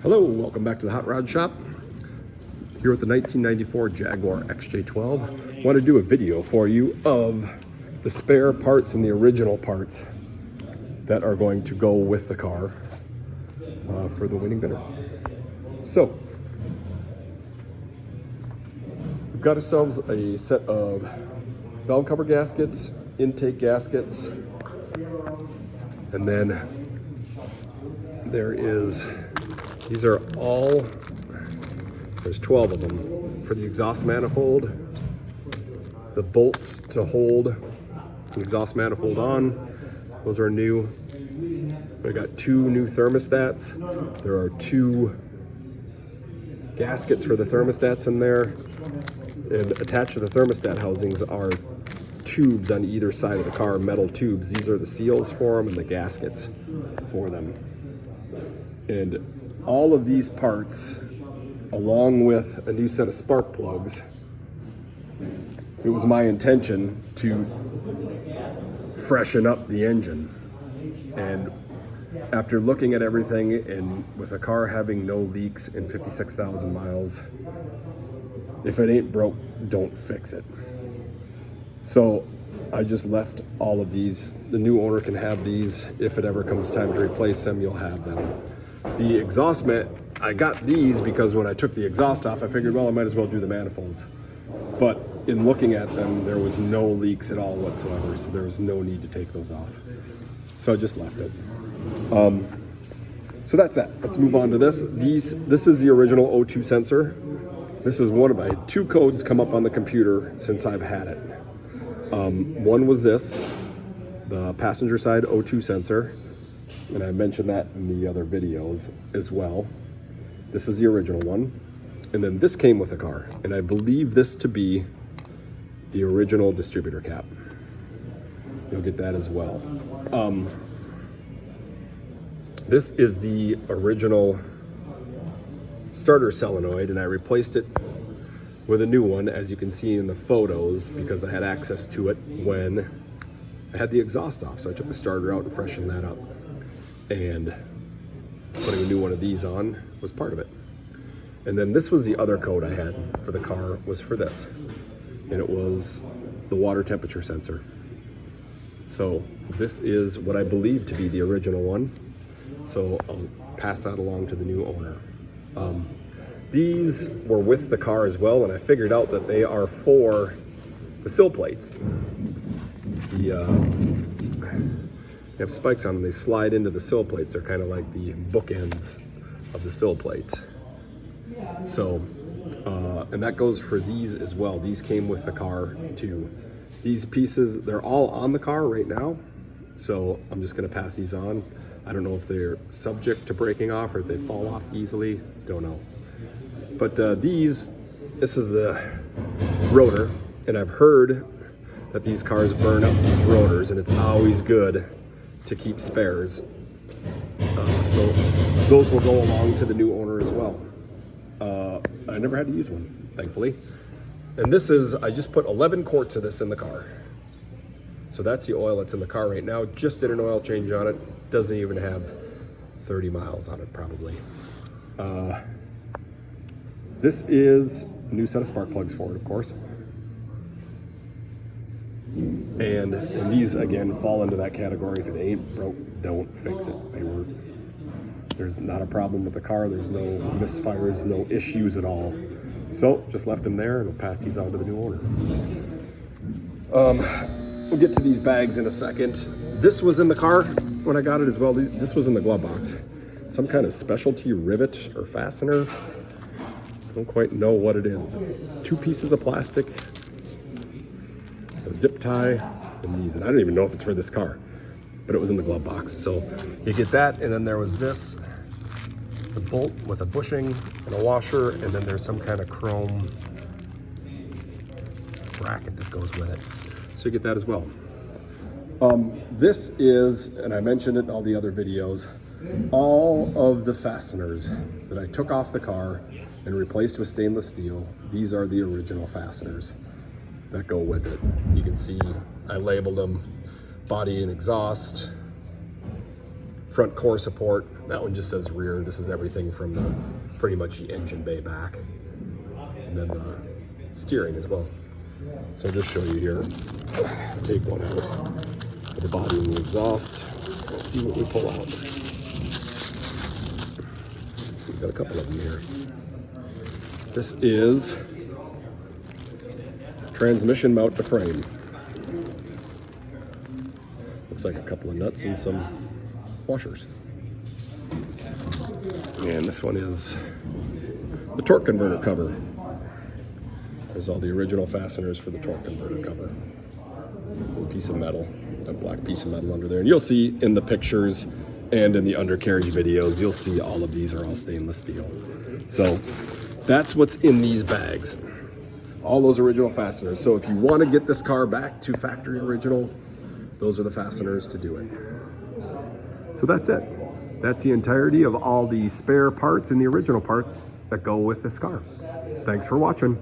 Hello, welcome back to the Hot Rod Shop. Here with the 1994 Jaguar XJ12. Want to do a video for you of the spare parts and the original parts that are going to go with the car for the winning bidder. So, we've got ourselves a set of valve cover gaskets, intake gaskets, and then these are all, there's 12 of them for the exhaust manifold, the bolts to hold the exhaust manifold on. Those are new. I got 2 new thermostats. There are 2 gaskets for the thermostats in there, and attached to the thermostat housings are tubes on either side of the car, metal tubes. These are the seals for them and the gaskets for them. And all of these parts, along with a new set of spark plugs, it was my intention to freshen up the engine. And after looking at everything, and with a car having no leaks in 56,000 miles, if it ain't broke, don't fix it. So I just left all of these. The new owner can have these. If it ever comes time to replace them, you'll have them. The exhaust I got these because when I took the exhaust off, I figured, well, I might as well do the manifolds. But in looking at them, there was no leaks at all whatsoever, so there was no need to take those off. So I just left it. So that's that. Let's move on to this. This is the original O2 sensor. This is one of my 2 codes come up on the computer since I've had it. One was this, the passenger side O2 sensor, and I mentioned that in the other videos as well. This is the original one. And then this came with the car, and I believe this to be the original distributor cap. You'll get that as well. This is the original starter solenoid, and I replaced it with a new one, as you can see in the photos, because I had access to it when I had the exhaust off. So I took the starter out and freshened that up. And putting a new one of these on was part of it. And then this was the other code I had for the car, was for this. And it was the water temperature sensor. So this is what I believe to be the original one. So I'll pass that along to the new owner. These were with the car as well, and I figured out that they are for the sill plates. They have spikes on them. They slide into the sill plates. They're kind of like the bookends of the sill plates. So, and that goes for these as well. These came with the car too. These pieces, they're all on the car right now. So I'm just gonna pass these on. I don't know if they're subject to breaking off or if they fall off easily, don't know. But this is the rotor, and I've heard that these cars burn up these rotors, and it's always good to keep spares. So those will go along to the new owner as well. I never had to use one, thankfully. And this is, I just put 11 quarts of this in the car. So that's the oil that's in the car right now. Just did an oil change on it. Doesn't even have 30 miles on it probably. This is a new set of spark plugs for it, of course. And these, again, fall into that category. If it ain't broke, don't fix it. There's not a problem with the car. There's no misfires, no issues at all. So just left them there, and we'll pass these on to the new owner. We'll get to these bags in a second. This was in the car when I got it as well. This was in the glove box. Some kind of specialty rivet or fastener. I don't quite know what it is. 2 pieces of plastic, a zip tie, and these. And I don't even know if it's for this car, but it was in the glove box. So you get that, and then there was this, the bolt with a bushing and a washer, and then there's some kind of chrome bracket that goes with it. So you get that as well. This is, and I mentioned it in all the other videos, all of the fasteners that I took off the car and replaced with stainless steel. These are the original fasteners that go with it. You can see I labeled them body and exhaust, front core support. That one just says rear. This is everything from the pretty much the engine bay back, and then the steering as well. So I'll just show you here. Take one out of the body and the exhaust. We'll see what we pull out. We've got a couple of them here. This is transmission mount to frame. Looks like a couple of nuts and some washers. And this one is the torque converter cover. There's all the original fasteners for the torque converter cover. A piece of metal, a black piece of metal under there. And you'll see in the pictures and in the undercarriage videos, you'll see all of these are all stainless steel. So that's what's in these bags. All those original fasteners. So if you want to get this car back to factory original, those are the fasteners to do it. So that's it. That's the entirety of all the spare parts and the original parts that go with this car. Thanks for watching.